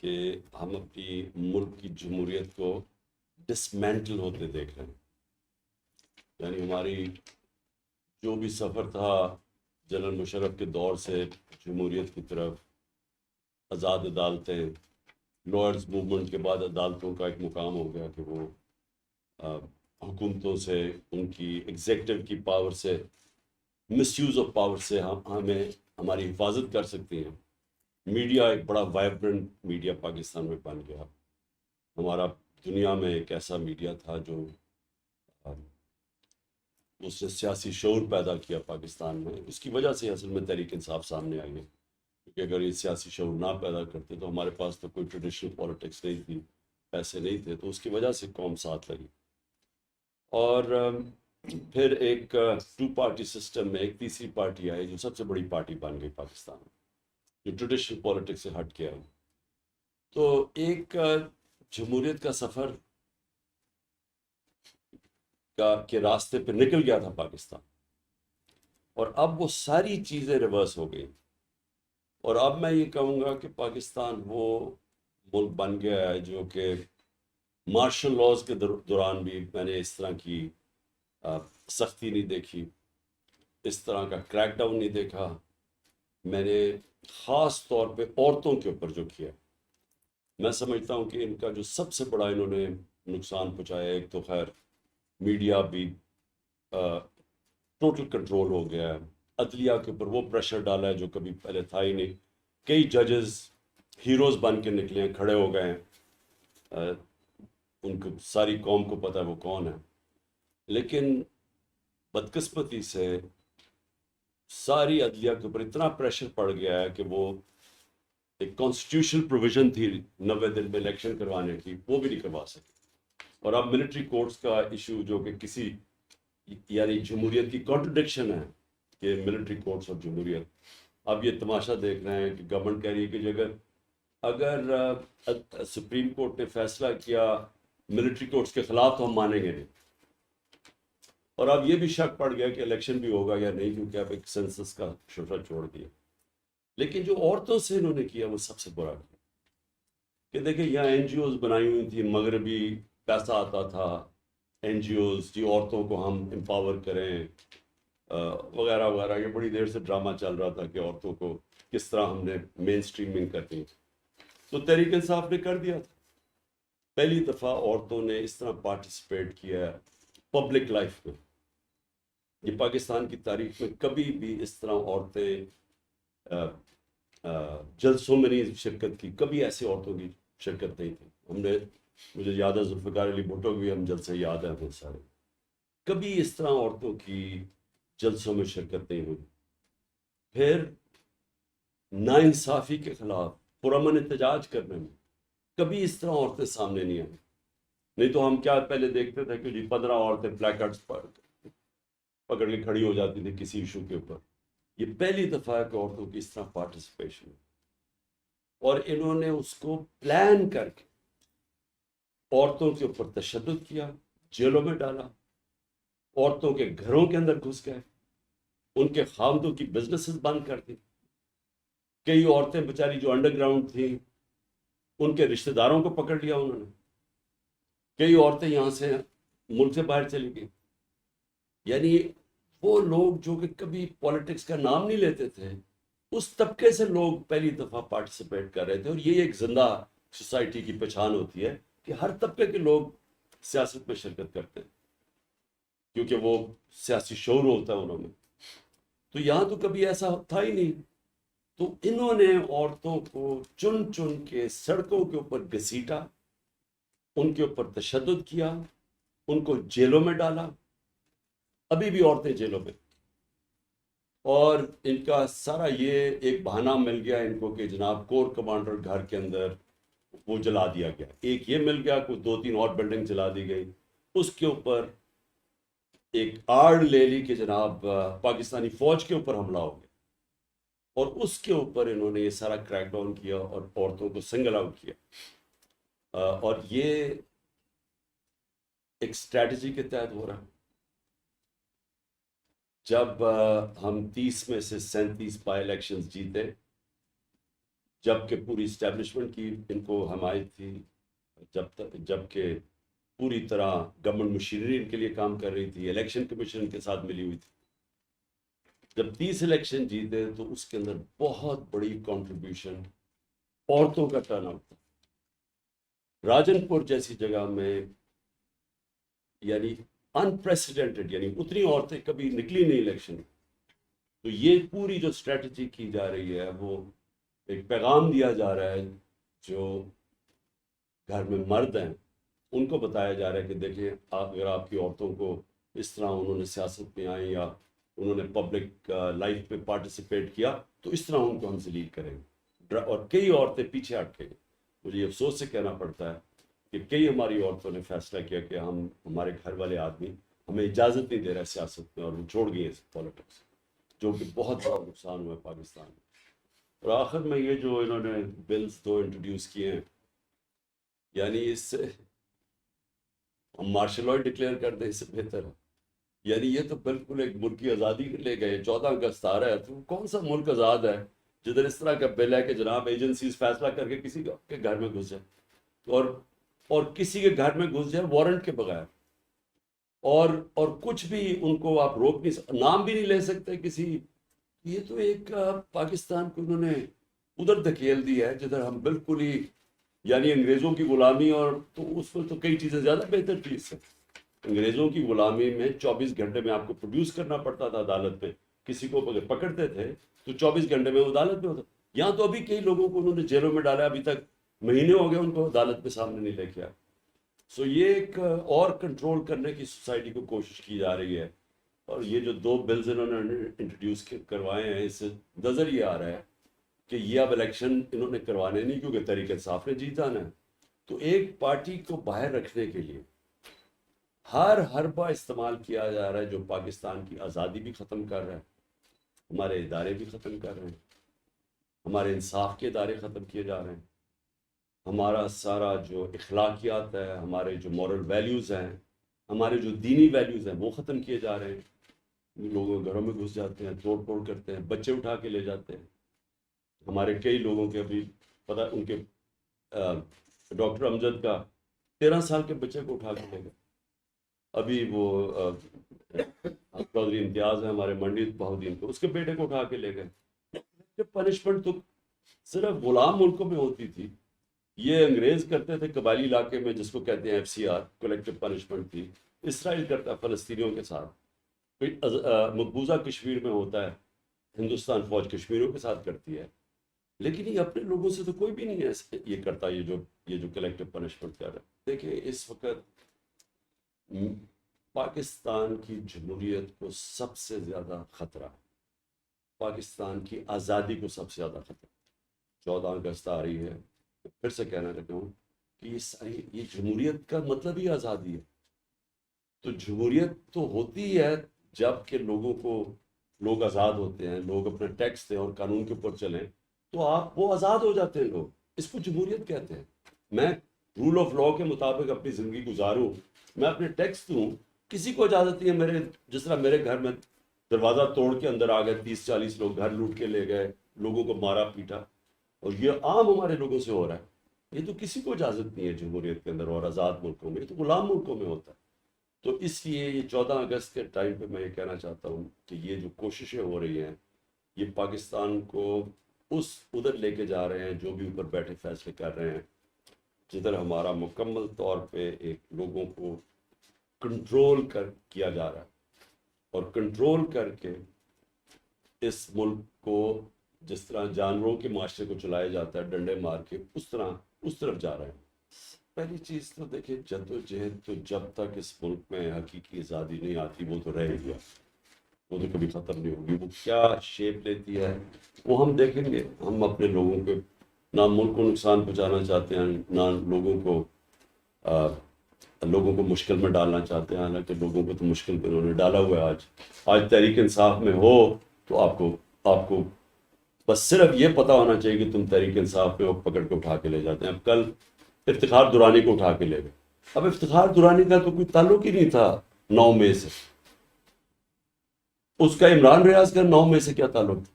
کہ ہم اپنی ملک کی جمہوریت کو ڈسمینٹل ہوتے دیکھ رہے ہیں. یعنی ہماری جو بھی سفر تھا جنرل مشرف کے دور سے جمہوریت کی طرف، آزاد عدالتیں، لارڈز موومنٹ کے بعد عدالتوں کا ایک مقام ہو گیا کہ وہ حکومتوں سے، ان کی ایگزیکٹو کی پاور سے، مس یوز آف پاور سے ہمیں ہماری حفاظت کر سکتی ہیں. میڈیا ایک بڑا وائبرنٹ میڈیا پاکستان میں بن گیا. ہمارا دنیا میں ایک ایسا میڈیا تھا جو اس نے سیاسی شعور پیدا کیا پاکستان میں. اس کی وجہ سے اصل میں تحریک انصاف سامنے آئی ہے، کیونکہ اگر یہ سیاسی شعور نہ پیدا کرتے تو ہمارے پاس تو کوئی ٹریڈیشنل پالیٹکس نہیں تھی، پیسے نہیں تھے، تو اس کی وجہ سے قوم ساتھ لگی. اور پھر ایک ٹو پارٹی سسٹم میں ایک تیسری پارٹی آئی جو سب سے بڑی پارٹی بن گئی پاکستان میں، جو ٹریڈیشنل پالیٹکس سے ہٹ کے آئی. تو ایک جمہوریت کا سفر کے راستے پہ نکل گیا تھا پاکستان، اور اب وہ ساری چیزیں ریورس ہو گئی. اور اب میں یہ کہوں گا کہ پاکستان وہ ملک بن گیا ہے جو کہ مارشل لاز کے دوران بھی میں نے اس طرح کی سختی نہیں دیکھی، اس طرح کا کریک ڈاؤن نہیں دیکھا. میں نے خاص طور پہ عورتوں کے اوپر جو کیا، میں سمجھتا ہوں کہ ان کا جو سب سے بڑا انہوں نے نقصان پہنچایا، ایک تو خیر میڈیا بھی ٹوٹل کنٹرول ہو گیا ہے، عدلیہ کے اوپر وہ پریشر ڈالا ہے جو کبھی پہلے تھا ہی نہیں. کئی ججز ہیروز بن کے نکلے ہیں، کھڑے ہو گئے ہیں، ان کو ساری قوم کو پتہ ہے وہ کون ہے. لیکن بدقسمتی سے ساری عدلیہ کے اوپر اتنا پریشر پڑ گیا ہے کہ وہ ایک کانسٹیٹیوشنل پروویژن تھی 90 دن میں الیکشن کروانے کی، وہ بھی نہیں کروا سکے. اور اب ملٹری کورٹس کا ایشو جو کہ کسی یعنی جمہوریت کی کانٹرڈکشن ہے کہ ملٹری کورٹس اور جمہوریت، اب یہ تماشا دیکھ رہے ہیں کہ گورنمنٹ کہہ رہی ہے کہ اگر سپریم کورٹ نے فیصلہ کیا ملٹری کورٹس کے خلاف تو ہم مانیں گے نہیں. اور اب یہ بھی شک پڑ گیا کہ الیکشن بھی ہوگا یا نہیں، کیونکہ اب ایک سینسس کا شفرہ چھوڑ دیا. لیکن جو عورتوں سے انہوں نے کیا وہ سب سے برا کیا کہ دیکھیں یہاں این جی اوز بنائی ہوئی تھی، مغربی پیسہ آتا تھا، این جی اوز جی عورتوں کو ہم امپاور کریں وغیرہ وغیرہ. یہ بڑی دیر سے ڈرامہ چل رہا تھا کہ عورتوں کو کس طرح ہم نے مین اسٹریمنگ کرنی. تو تحریک انصاف نے کر دیا تھا. پہلی دفعہ عورتوں نے اس طرح پارٹیسپیٹ کیا پبلک لائف میں. یہ پاکستان کی تاریخ میں کبھی بھی اس طرح عورتیں جلسوں میں نہیں شرکت کی، کبھی ایسے عورتوں کی شرکت نہیں تھی. ہم نے، مجھے یاد ہے ذوالفقار علی بھٹو بھی ہم جلسے یاد ہیں بہت سارے، کبھی اس طرح عورتوں کی جلسوں میں شرکت نہیں ہوئی. پھر ناانصافی کے خلاف پرامن احتجاج کرنے میں کبھی اس طرح عورتیں سامنے نہیں آئیں. نہیں تو ہم کیا پہلے دیکھتے تھے کہ جی 15 عورتیں پلیکارڈز پکڑ کے کھڑی ہو جاتی تھی کسی ایشو کے اوپر. یہ پہلی دفعہ ہے کہ عورتوں کی اس طرح پارٹیسپیشن، اور انہوں نے اس کو پلان کر کے عورتوں کے اوپر تشدد کیا، جیلوں میں ڈالا، عورتوں کے گھروں کے اندر گھس گئے، ان کے خاوندوں کی بزنسز بند کر دی. کئی عورتیں بیچاری جو انڈر گراؤنڈ تھیں ان کے رشتہ داروں کو پکڑ لیا انہوں نے. کئی عورتیں یہاں سے ملک سے باہر چلی گئی. یعنی وہ لوگ جو کہ کبھی پالیٹکس کا نام نہیں لیتے تھے، اس طبقے سے لوگ پہلی دفعہ پارٹیسپیٹ کر رہے تھے. اور یہ ایک زندہ سوسائٹی کی پہچان ہوتی ہے کہ ہر طبقے کے لوگ سیاست میں شرکت کرتے ہیں، کیونکہ وہ سیاسی شعور ہوتا ہے انہوں میں. تو یہاں تو کبھی ایسا تھا ہی نہیں. تو انہوں نے عورتوں کو چن چن کے سڑکوں کے اوپر گھسیٹا، ان کے اوپر تشدد کیا، ان کو جیلوں میں ڈالا. ابھی بھی عورتیں جیلوں میں، اور ان کا سارا یہ ایک بہانہ مل گیا ان کو کہ جناب کور کمانڈر گھر کے اندر وہ جلا دیا گیا. ایک یہ مل گیا، کچھ 2-3 اور بلڈنگ جلا دی گئی. اس کے اوپر ایک آڑ لے لی کہ جناب پاکستانی فوج کے اوپر حملہ ہو گیا، اور اس کے اوپر انہوں نے یہ سارا کریک ڈاؤن کیا اور عورتوں کو سنگل آؤٹ کیا. اور یہ ایک اسٹریٹجی کے تحت ہو رہا ہے. جب ہم 30 میں سے 37 بائی الیکشنز جیتے جبکہ پوری اسٹیبلشمنٹ کی ان کو حمایت تھی، جبکہ پوری طرح گورنمنٹ مشینری ان کے لیے کام کر رہی تھی، الیکشن کمیشن ان کے ساتھ ملی ہوئی تھی. جب 30 الیکشن جیتے تو اس کے اندر بہت بڑی کنٹریبیوشن عورتوں کا ٹرن آؤٹ تھا. راجن پور جیسی جگہ میں یعنی انپریسیڈنٹڈ، یعنی اتنی عورتیں کبھی نکلی نہیں الیکشن. تو یہ پوری جو اسٹریٹجی کی جا رہی ہے وہ ایک پیغام دیا جا رہا ہے جو گھر میں مرد ہیں ان کو بتایا جا رہا ہے کہ دیکھیں اگر آپ کی عورتوں کو اس طرح انہوں نے سیاست میں آئیں یا انہوں نے پبلک لائف میں پارٹیسپیٹ کیا تو اس طرح ان کو ہم ذلیل کریں گے. اور کئی عورتیں پیچھے ہٹ گئی. مجھے یہ افسوس سے کہنا پڑتا ہے کہ کئی ہماری عورتوں نے فیصلہ کیا کہ ہمارے گھر والے آدمی ہمیں اجازت نہیں دے رہا ہے سیاست میں، اور وہ چھوڑ گئی ہے پالیٹکس، جو کہ بہت بڑا نقصان ہوا ہے پاکستان میں. اور آخر میں یہ جو انہوں نے بلز 2 انٹروڈیوس کیے ہیں، یعنی اس سے ہم مارشل لاء ڈکلیئر کر دیں اس سے بہتر ہے. یعنی یہ تو بالکل ایک ملک کی آزادی کے لے گئے. 14 اگست آ رہا ہے تو کون سا ملک آزاد ہے جدھر اس طرح کا بل ہے کہ جناب ایجنسیز فیصلہ کر کے کسی کے گھر میں گھس جائے اور کسی کے گھر میں گھس جائے وارنٹ کے بغیر، اور کچھ بھی ان کو آپ روک نہیں سکتے، نام بھی نہیں لے سکتے کسی. یہ تو ایک پاکستان کو انہوں نے ادھر دھکیل دی ہے جدھر ہم بالکل ہی یعنی انگریزوں کی غلامی، اور تو اس میں تو کئی چیزیں زیادہ بہتر تھی اس سے. انگریزوں کی غلامی میں 24 گھنٹے میں آپ کو پروڈیوس کرنا پڑتا تھا عدالت میں. کسی کو اگر پکڑتے تھے تو 24 گھنٹے میں عدالت میں ہوتا. یہاں تو ابھی کئی لوگوں کو انہوں نے جیلوں میں ڈالا، ابھی تک مہینے ہو گئے ان کو عدالت میں سامنے نہیں لے کے آیا. سو یہ ایک اور کنٹرول کرنے کی سوسائٹی کو کوشش کی جا رہی ہے. اور یہ جو 2 بلز انہوں نے انٹروڈیوس کروائے ہیں، اس سے نظر یہ آ رہا ہے کہ یہ اب الیکشن انہوں نے کروانے نہیں کیونکہ تحریک انصاف نے جیت جانا ہے. تو ایک پارٹی کو باہر رکھنے کے لیے ہر حربہ استعمال کیا جا رہا ہے جو پاکستان کی آزادی بھی ختم کر رہا ہے، ہمارے ادارے بھی ختم کر رہے ہیں، ہمارے انصاف کے ادارے ختم کیے جا رہے ہیں، ہمارا سارا جو اخلاقیات ہے، ہمارے جو مورل ویلیوز ہیں، ہمارے جو دینی ویلیوز ہیں وہ ختم کیے جا رہے ہیں. لوگوں کے گھروں میں گھس جاتے ہیں، توڑ پھوڑ کرتے ہیں، بچے اٹھا کے لے جاتے ہیں. ہمارے کئی لوگوں کے ابھی پتہ ان کے ڈاکٹر امجد کا 13 سال کے بچے کو اٹھا کے لے گئے. ابھی وہ چودھری امتیاز ہیں ہمارے منڈی بہاؤدین کو، اس کے بیٹے کو اٹھا کے لے گئے. پنشمنٹ تو صرف غلام ملکوں میں ہوتی تھی، یہ انگریز کرتے تھے قبائلی علاقے میں جس کو کہتے ہیں FCR کولیکٹیو پنشمنٹ تھی. اسرائیل کرتا ہے فلسطینیوں کے ساتھ، مقبوضہ کشمیر میں ہوتا ہے، ہندوستان فوج کشمیریوں کے ساتھ کرتی ہے. لیکن یہ اپنے لوگوں سے تو کوئی بھی نہیں ہے یہ کرتا، یہ جو کولیکٹیو پنشمنٹ کر رہا ہے. دیکھیں اس وقت پاکستان کی جمہوریت کو سب سے زیادہ خطرہ، پاکستان کی آزادی کو سب سے زیادہ خطرہ. 14 اگست آ رہی ہے، پھر سے کہنا چاہتا ہوں کہ یہ جمہوریت کا مطلب ہی آزادی ہے. تو جمہوریت تو ہوتی ہے جب کہ لوگ آزاد ہوتے ہیں، لوگ اپنا ٹیکس دیں اور قانون کے اوپر چلیں تو وہ آزاد ہو جاتے ہیں لوگ. اس کو جمہوریت کہتے ہیں. میں رول آف لاء کے مطابق اپنی زندگی گزاروں، میں اپنے ٹیکس دوں، کسی کو اجازت نہیں ہے. جس طرح میرے گھر میں دروازہ توڑ کے اندر آ گئے 30-40 لوگ، گھر لوٹ کے لے گئے، لوگوں کو مارا پیٹا، اور یہ عام ہمارے لوگوں سے ہو رہا ہے. یہ تو کسی کو اجازت نہیں ہے جمہوریت کے اندر اور آزاد ملکوں میں، یہ تو غلام ملکوں میں ہوتا ہے. تو اس لیے یہ 14 اگست کے ٹائم پہ میں یہ کہنا چاہتا ہوں کہ یہ جو کوششیں ہو رہی ہیں یہ پاکستان کو ادھر لے کے جا رہے ہیں جو بھی اوپر بیٹھے فیصلے کر رہے ہیں، جدھر ہمارا مکمل طور پہ ایک لوگوں کو کنٹرول کیا جا رہا ہے، اور کنٹرول کر کے اس ملک کو جس طرح جانوروں کے معاشرے کو چلایا جاتا ہے ڈنڈے مار کے، اس طرف جا رہے ہیں. پہلی چیز تو دیکھیں جدوجہد تو جب تک اس ملک میں حقیقی آزادی نہیں آتی وہ تو رہے گی، وہ تو کبھی ختم نہیں ہوگی. وہ کیا شیپ لیتی ہے وہ ہم دیکھیں گے. ہم اپنے لوگوں کے نہ ملک کو نقصان پہنچانا چاہتے ہیں، نہ لوگوں کو مشکل میں ڈالنا چاہتے ہیں. حالانکہ لوگوں کو تو مشکل میں انہوں نے ڈالا ہوا ہے. آج تحریک انصاف میں ہو تو آپ کو بس صرف یہ پتہ ہونا چاہیے کہ تم تحریک انصاف میں پکڑ کے اٹھا کے لے جاتے ہیں. اب کل افتخار درانی کو اٹھا کے لے گئے. اب افتخار درانی کا تو کوئی تعلق ہی نہیں تھا 9 مئی سے. اس کا عمران ریاض کا 9 مئی سے کیا تعلق تھا؟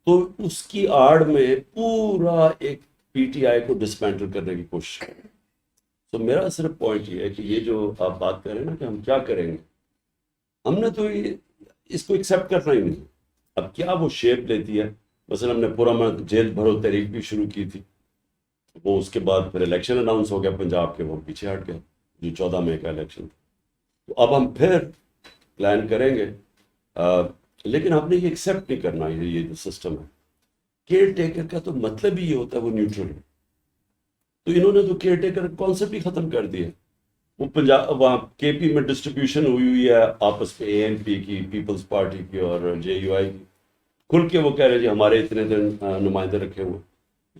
تو اس کی آڑ میں پورا ایک پی ٹی آئی کو ڈسمینٹل کرنے کی کوشش ہے. تو میرا صرف پوائنٹ یہ ہے کہ یہ جو آپ بات کر رہے ہیں نا کہ ہم کیا کریں گے، ہم نے تو اس کو ایکسیپٹ کرنا ہی نہیں. اب کیا وہ شیپ لیتی ہے، مثلا ہم نے پرامن جیل بھرو تحریک بھی شروع کی تھی، وہ اس کے بعد پھر الیکشن اناؤنس ہو گیا پنجاب کے، وہ پیچھے ہٹ گیا جو 14 مئی کا الیکشن تھا. تو اب ہم پھر پلان کریں گے، لیکن ہم نے یہ ایکسیپٹ نہیں کرنا. یہ جو سسٹم ہے کیئر ٹیکر کا تو مطلب ہی یہ ہوتا ہے وہ نیوٹرل ہے. تو انہوں نے تو کیئر ٹیکر کانسیپٹ ہی ختم کر دیا. وہ پنجاب وہاں کے پی میں ڈسٹریبیوشن ہوئی ہے آپس میں، اے این پی کی، پیپلز پارٹی کی اور جے یو آئی کی، کھل کے وہ کہہ رہے جی ہمارے اتنے دن نمائندے رکھے ہوئے.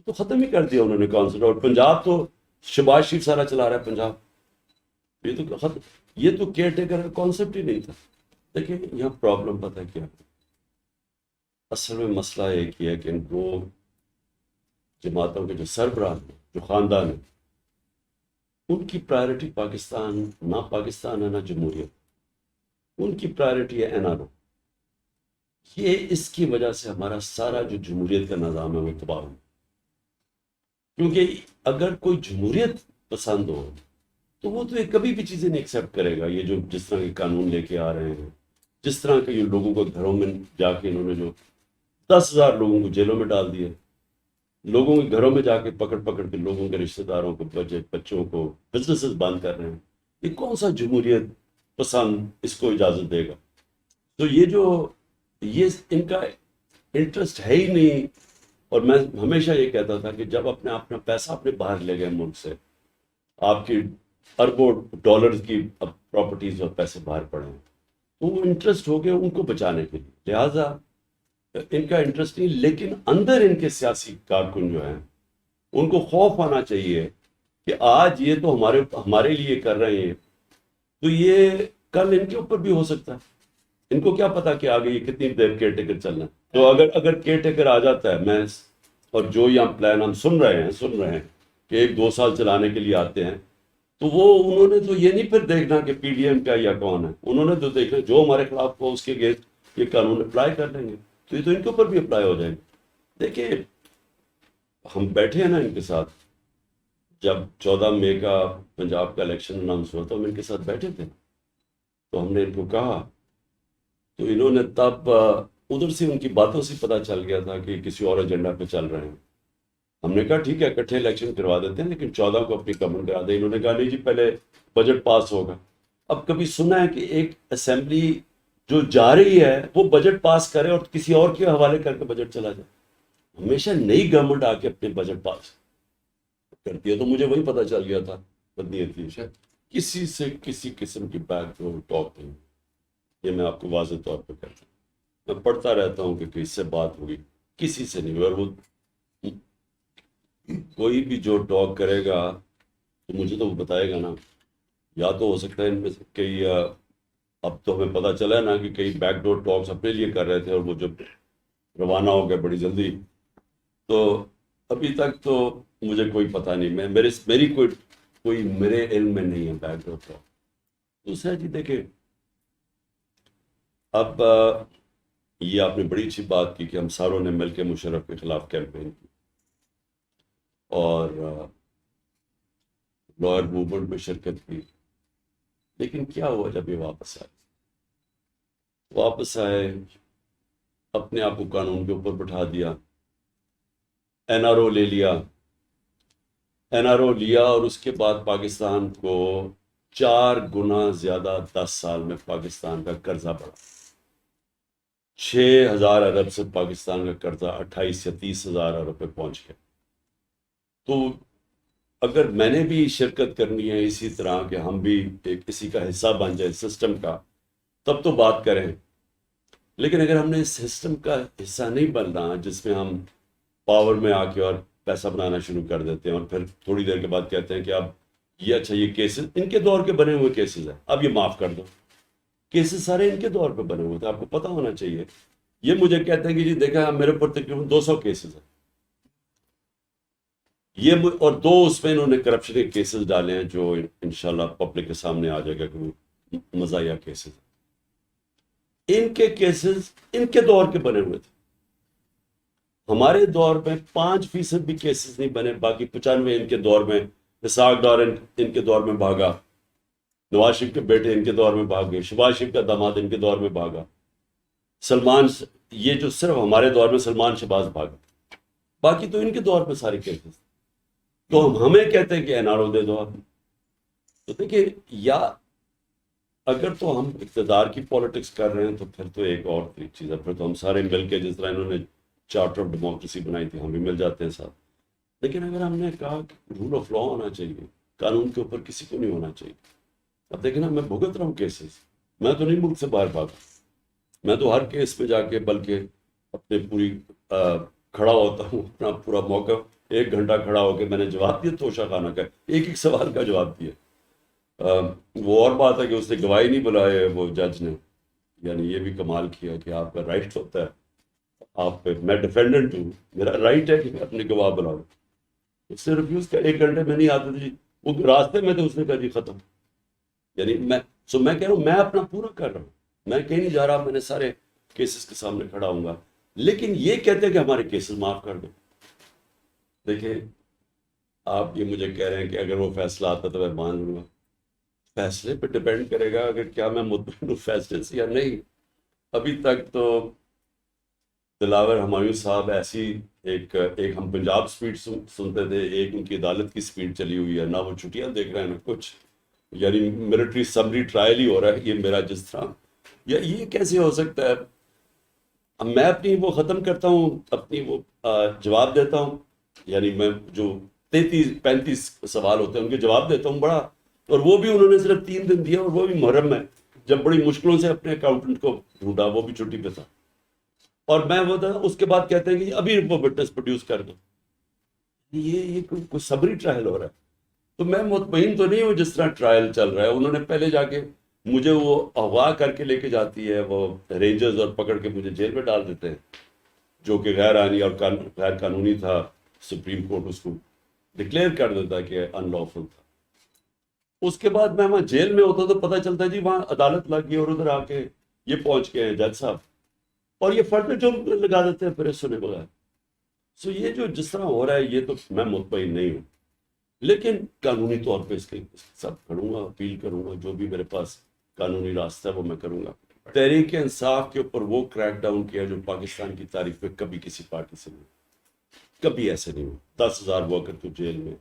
تو ختم ہی کر دیا انہوں نے کانسیپٹ. اور پنجاب تو شہباز شریف سارا چلا رہا ہے پنجاب. یہ تو کیئر ٹیکر کا کانسیپٹ ہی نہیں تھا. دیکھیں یہاں پرابلم پتہ ہے کیا، اصل میں مسئلہ ایک ہی ہے کہ ان کو جماعتوں کے جو سربراہ ہیں، جو خاندان ہیں، ان کی پرائرٹی پاکستان نہ پاکستان ہے نہ جمہوریت، ان کی پرائرٹی ہے این آر او. یہ اس کی وجہ سے ہمارا سارا جو جمہوریت کا نظام ہے وہ تباہ ہو. کیونکہ اگر کوئی جمہوریت پسند ہو تو وہ تو یہ کبھی بھی چیزیں نہیں ایکسیپٹ کرے گا. یہ جو جس طرح کے قانون لے کے آ رہے ہیں، جس طرح کے یہ لوگوں کو گھروں میں جا کے انہوں نے جو 10,000 لوگوں کو جیلوں میں ڈال دیا، لوگوں کے گھروں میں جا کے پکڑ پکڑ کے لوگوں کے رشتہ داروں کو، بچوں کو بزنسز بند کر رہے ہیں. یہ کون سا جمہوریت پسند اس کو اجازت دے گا؟ تو یہ ان کا انٹرسٹ ہے ہی نہیں. اور میں ہمیشہ یہ کہتا تھا کہ جب اپنا پیسہ اپنے باہر لے گئے ملک سے، آپ کی اربوں ڈالرز کی پراپرٹیز اور پیسے باہر پڑے ہیں، تو وہ انٹرسٹ ہو گیا ان کو بچانے کے لیے. لہٰذا ان کا انٹرسٹ نہیں، لیکن اندر ان کے سیاسی کارکن جو ہیں ان کو خوف آنا چاہیے کہ آج یہ تو ہمارے لیے کر رہے ہیں، تو یہ کل ان کے اوپر بھی ہو سکتا ہے. ان کو کیا پتا کہ آگے یہ کتنی دیر کیئر ٹیکر چلنا ہے. تو اگر کیئر ٹیکر آ جاتا ہے، میں اور جو یہ پلان ہم سن رہے ہیں کہ 1-2 سال چلانے کے لیے آتے ہیں، تو انہوں نے تو یہ نہیں پھر دیکھنا کہ پی ڈی ایم کیا یا کون ہے. انہوں نے تو دیکھنا جو ہمارے خلاف ہو اس کے اگینسٹ یہ قانون اپلائی کر لیں گے. تو یہ تو ان کے اوپر بھی اپلائی ہو جائیں گے. دیکھیں ہم بیٹھے ہیں نا ان کے ساتھ، جب 14 مئی کا پنجاب کا الیکشن اناؤنس ہوا تو ہم ان کے ساتھ بیٹھے تھے. تو ہم نے ان کو کہا، تو انہوں نے تب ادھر سے ان کی باتوں سے پتہ چل گیا تھا کہ کسی اور ایجنڈا پہ چل رہے ہیں. ہم نے کہا ٹھیک ہے اکٹھے الیکشن کروا دیتے ہیں، لیکن 14 کو اپنی کمن کرا دیں. انہوں نے کہا نہیں جی پہلے بجٹ پاس ہوگا. اب کبھی سنا ہے کہ ایک اسمبلی جو جا رہی ہے وہ بجٹ پاس کرے اور کسی اور کے حوالے کر کے بجٹ چلا جائے؟ ہمیشہ نئی گورنمنٹ آ کے اپنے بجٹ پاس کرتی ہے. تو مجھے وہی پتہ چل گیا تھا بدنیتی کسی سے کسی قسم کی بیک ڈور ٹاک نہیں. یہ میں آپ کو واضح طور پہ کہتا ہوں. میں پڑھتا رہتا ہوں کہ کس سے بات ہوگی، کسی سے نہیں. اور وہ کوئی بھی جو ٹاک کرے گا تو مجھے تو وہ بتائے گا نا. یا تو ہو سکتا ہے ان میں سے کئی، اب تو ہمیں پتہ چلا نا کہ کئی بیک ڈور ٹاکس اپنے لیے کر رہے تھے اور وہ جب روانہ ہو گئے بڑی جلدی. تو ابھی تک تو مجھے کوئی پتہ نہیں، میری کوئی میرے علم میں نہیں ہے بیک ڈور ٹاک. دوسرا جی دیکھیں، اب یہ آپ نے بڑی اچھی بات کی کہ ہم ساروں نے مل کے مشرف کے خلاف کیمپین کی اور لائر موومنٹ میں شرکت کی. لیکن کیا ہوا جب یہ واپس آئے اپنے آپ کو قانون کے اوپر بٹھا دیا، این آر او لے لیا. این آر او لیا اور اس کے بعد پاکستان کو 4 گنا زیادہ 10 سال میں پاکستان کا قرضہ بڑھا. 6,000 ارب سے پاکستان کا قرضہ 28 یا 30,000 ارب پہ پہنچ گیا. تو اگر میں نے بھی شرکت کرنی ہے اسی طرح کہ ہم بھی ایک کسی کا حصہ بن جائے سسٹم کا، تب تو بات کریں. لیکن اگر ہم نے اس سسٹم کا حصہ نہیں بننا جس میں ہم پاور میں آ کے اور پیسہ بنانا شروع کر دیتے ہیں اور پھر تھوڑی دیر کے بعد کہتے ہیں کہ اب یہ اچھا یہ کیسز ان کے دور کے بنے ہوئے کیسز ہیں، اب یہ معاف کر دو. کیسز سارے ان کے دور پہ بنے ہوئے تھے، آپ کو پتہ ہونا چاہیے. یہ مجھے کہتے ہیں کہ جی دیکھا میرے اوپر تقریباً 200 کیسز ہیں. یہ اور 2 اس میں انہوں نے کرپشن کے کیسز ڈالے ہیں جو انشاءاللہ پبلک کے سامنے آ جائے گا کہ وہ مزاحیہ کیسز ہیں. ان کے کیسز ان کے دور کے بنے ہوئے تھے. ہمارے دور میں 5% بھی کیسز نہیں بنے، باقی 95 ان کے دور میں، اسحاق ڈار ان کے دور میں بھاگا، نواز شریف کے بیٹے ان کے دور میں بھاگ گئے، شہباز شریف کا داماد ان کے دور میں بھاگا، سلمان، یہ جو صرف ہمارے دور میں سلمان شہباز بھاگا، باقی تو ان کے دور میں سارے کیسز. تو ہمیں کہتے ہیں کہ این آر او دے دو آپ. تو دیکھیے، یا اگر تو ہم اقتدار کی پالیٹکس کر رہے ہیں تو پھر تو ایک اور چیز ہے، پھر تو ہم سارے مل کے، جس طرح انہوں نے چارٹر آف ڈیموکریسی بنائی تھی، ہم بھی مل جاتے ہیں ساتھ. لیکن اگر ہم نے کہا کہ رول آف لا ہونا چاہیے، قانون کے اوپر کسی کو نہیں ہونا چاہیے. اب دیکھیں نا، میں بھگت رہا ہوں کیسز، میں تو نہیں ملک سے باہر بھاگا، میں تو ہر کیس پہ جا کے بلکہ اپنے پوری کھڑا ہوتا ہوں، اپنا پورا موقع 1 گھنٹہ کھڑا ہو کے میں نے جواب دیا توشہ خانہ کا، ایک سوال کا جواب دیا. وہ اور بات ہے کہ اس نے گواہی نہیں بلائے وہ جج نے، یعنی یہ بھی کمال کیا کہ آپ کا رائٹ ہوتا ہے، آپ پہ، میں ڈیفینڈنٹ ہوں، میرا رائٹ ہے کہ میں اپنے گواہ بلاؤں. اس سے ریفیوز کیا، 1 گھنٹے میں نہیں آتے تھے جی، وہ راستے میں تھے، اس نے کہا جی ختم. یعنی میں کہہ رہا ہوں، میں اپنا پورا کر رہا ہوں، میں کہیں نہیں جا رہا، میں نے سارے کیسز کے سامنے کھڑا ہوں گا. لیکن یہ کہتے ہیں کہ ہمارے کیسز معاف کر دو. دیکھیں، آپ یہ مجھے کہہ رہے ہیں کہ اگر وہ فیصلہ آتا تو میں مان لوں گا. فیصلے پہ ڈپینڈ کرے گا اگر کیا میں مطمئن ہوں فیصلے سے یا نہیں. ابھی تک تو دلاور ہمایوں صاحب ایسی ایک ہم پنجاب سپیڈ سنتے تھے، ایک ان کی عدالت کی سپیڈ چلی ہوئی ہے، نہ وہ چھٹیاں دیکھ رہے ہیں نہ کچھ، یعنی ملٹری سمری ٹرائل ہی ہو رہا ہے. یہ میرا جس طرح، یا یہ کیسے ہو سکتا ہے؟ اب میں اپنی وہ ختم کرتا ہوں، اپنی وہ جواب دیتا ہوں، یعنی میں جو 33-35 سوال ہوتے ہیں ان کے جواب دیتا ہوں بڑا، اور وہ بھی انہوں نے صرف 3 دن دیا، اور وہ بھی محرم میں، جب بڑی مشکلوں سے اپنے اکاؤنٹنٹ کو ڈھونڈا، وہ بھی چھٹی پہ تھا. اور میں وہ تھا، اس کے بعد کہتے ہیں کہ ابھی وہ وٹنس پروڈیوس کر دو. یہ کوئی صبری ٹرائل ہو رہا ہے. تو میں مطمئن تو نہیں ہوں جس طرح ٹرائل چل رہا ہے. انہوں نے پہلے جا کے مجھے وہ اغوا کر کے لے کے جاتی ہے وہ رینجرز، اور پکڑ کے مجھے جیل میں ڈال دیتے ہیں، جو کہ غیر آئینی اور غیر قانونی تھا. سپریم کورٹ اس کو ڈکلیئر کر دیتا کہ ان لافل تھا. اس کے بعد میں وہاں جیل میں ہوتا تو پتہ چلتا جی وہاں عدالت لگ گئی، اور ادھر آ کے یہ پہنچ گئے ہیں جج صاحب، اور یہ فرد جو لگا دیتے ہیں پریس سنے بغیر. سو یہ جو جس طرح ہو رہا ہے، یہ تو میں مطمئن نہیں ہوں. لیکن قانونی طور پہ اس کے ساتھ کھڑوں گا، اپیل کروں گا، جو بھی میرے پاس قانونی راستہ ہے وہ میں کروں گا. تحریک انصاف کے اوپر وہ کریک ڈاؤن کیا جو پاکستان کی تاریخ میں کبھی کسی پارٹی سے نہیں، کبھی ایسے نہیں ہو. 10,000 ورکر کو جیل میں،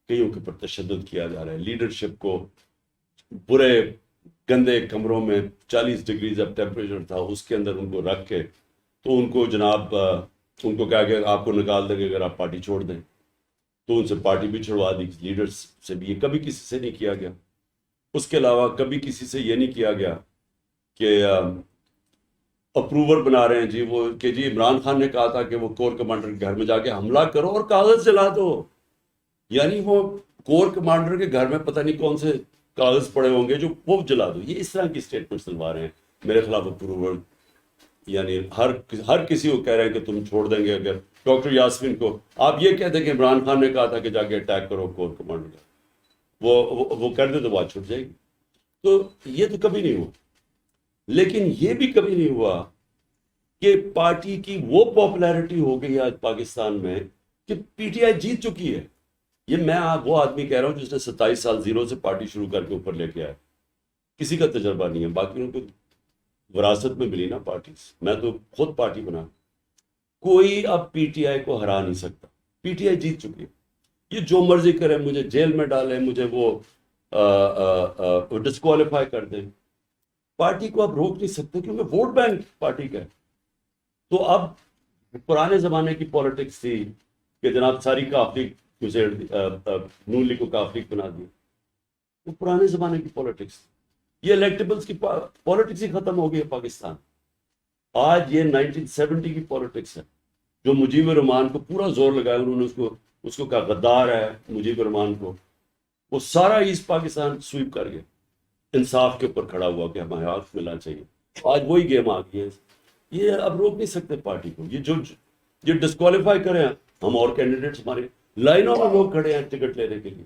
کئیوں کے اوپر تشدد کیا جا رہا ہے. لیڈرشپ کو برے گندے کمروں میں 40 ڈگری جب ٹیمپریچر تھا اس کے اندر ان کو رکھ کے، تو ان کو جناب ان کو کہا کہ آپ کو نکال دیں گے اگر آپ پارٹی چھوڑ دیں. تو ان سے پارٹی بھی چھڑوا دی، لیڈرز سے بھی. یہ کبھی کسی سے نہیں کیا گیا. اس کے علاوہ کبھی کسی سے یہ نہیں کیا گیا کہ اپروور بنا رہے ہیں جی وہ، کہ جی عمران خان نے کہا تھا کہ وہ کور کمانڈر کے گھر میں جا کے حملہ کرو اور کاغذ جلا دو. یعنی وہ کور کمانڈر کے گھر میں پتہ نہیں کون سے کاغذ پڑے ہوں گے جو وہ جلا دو. یہ اس طرح کی اسٹیٹمنٹس دلوا رہے ہیں میرے خلاف اپروور. یعنی ہر کسی کو کہہ رہے ہیں کہ تم چھوڑ دیں گے اگر ڈاکٹر یاسمین کو آپ یہ کہتے ہیں کہ عمران خان نے کہا تھا کہ جا کے اٹیک کرو کور کمانڈر کا، وہ کر دے تو بات چھوٹ جائے گی. تو یہ تو کبھی نہیں ہوا. لیکن یہ بھی کبھی نہیں ہوا کہ پارٹی کی وہ پاپولیرٹی ہو گئی آج پاکستان میں کہ پی ٹی آئی جیت چکی ہے. یہ میں وہ آدمی کہہ رہا ہوں جس نے 27 سال زیرو سے پارٹی شروع کر کے اوپر لے کے آیا. کسی کا تجربہ نہیں ہے، باقی ان کو وراثت میں ملی نا پارٹیز. میں تو خود پارٹی بنا، کوئی اب پی ٹی آئی کو ہرا نہیں سکتا. پی ٹی آئی جیت چکی ہے. یہ جو مرضی کرے، مجھے جیل میں ڈالیں، مجھے وہ ڈسکوالیفائی کر دیں، پارٹی کو اب روک نہیں سکتے کیونکہ ووٹ بینک پارٹی کا ہے. تو اب پرانے زمانے کی پالیٹکس تھی کہ جناب ساری کافی نون لیگ کو کافی بنا دی، وہ پرانے زمانے کی پالیٹکس تھی. یہ الیکٹیبلز کی پالیٹکس ہی ختم ہو گئی ہے پاکستان. آج یہ 1970 کی پالیٹکس ہے جو مجیب الرحمان کو پورا زور لگایا. انہوں نے اس کو کہا غدار ہے مجیب الرحمان کو. وہ سارا ایسٹ پاکستان سویپ کر گیا، انصاف کے اوپر کھڑا ہوا کہ ہمیں حق ملنا چاہیے. آج وہی گیم آ گئی ہے. یہ اب روک نہیں سکتے پارٹی کو. یہ ڈسکوالیفائی کریں ہم، اور کینڈیڈیٹس ہمارے لائنوں میں لوگ کھڑے ہیں ٹکٹ لینے کے لیے.